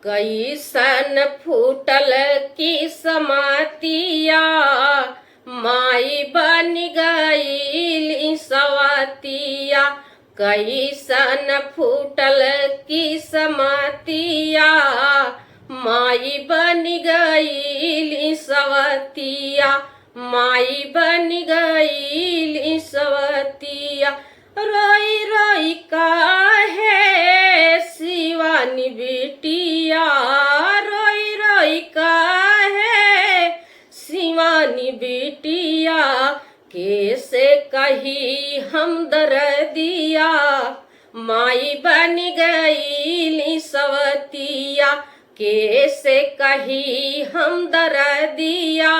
कैसन फूटल की समातिया, माई बन गई सवतिया। कैसन फूटल की समातिया, माई बन गई सवतिया। माई बन गई सवतिया। रोई रोई काहे शिवानी बिटिया, रोई रोई काहे शिवानी बिटिया। कैसे कही हम दर्दिया, माई बन गई सवतिया। कैसे कही हम दर्दिया,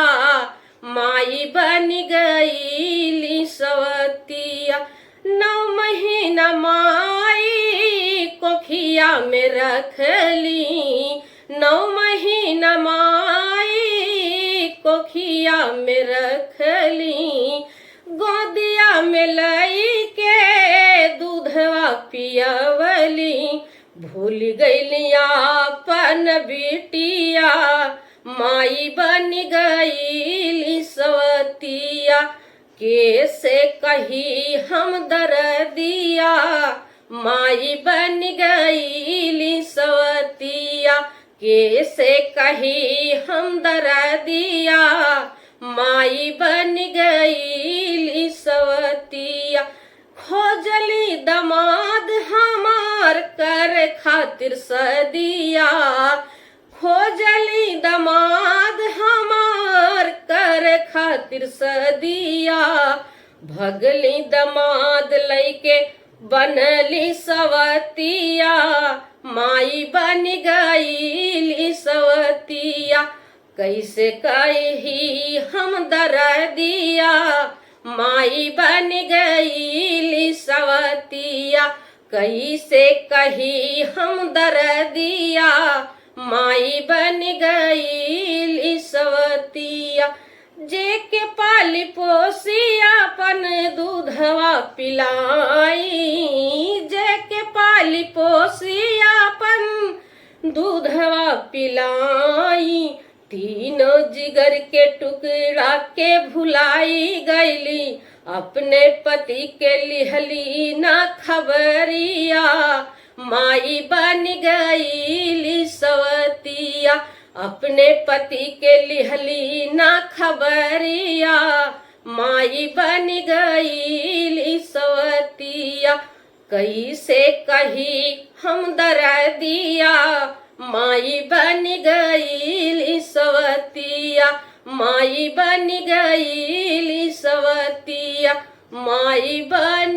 माई बन गई सवतिया। 9 महीना माई कोखिया में रखली, 9 महीना माई कोखिया में रखली। गोदिया में लई के दूधवा पियवली, भूल गईली अपन बिटिया, माई बन गई सवतिया। कैसे कही हम दर्दिया, माई बन गई सवतिया। कैसे कही हम दर्दिया, माई बन गई सवतिया। खोजली दमाद हमार कर खातिर सदिया, खोजली दमाद हमार कर खातिर सदिया। भगली दमाद लैके बनली सवतिया, माई बन गई सवतिया। कैसे कही हम दर्दिया, माई बन गई सवतिया। कैसे कही हम दर्दिया, माई बन गई सवतिया। जे के पाली पोसी अपन दूधवा पिलाई, जे के पाली पोसी अपन दूधवा पिलाई। तीनों जिगर के टुकड़ा के भुलाई गईली, अपने पति के लिहली ना खबरिया, माई बन गई सवतिया। अपने पति के लिहली ना खबरिया, माई बन गई सवतिया। कैसे कही हम दर्दिया, माई बन गई सवतिया। माई बन गई सवतिया, माई बन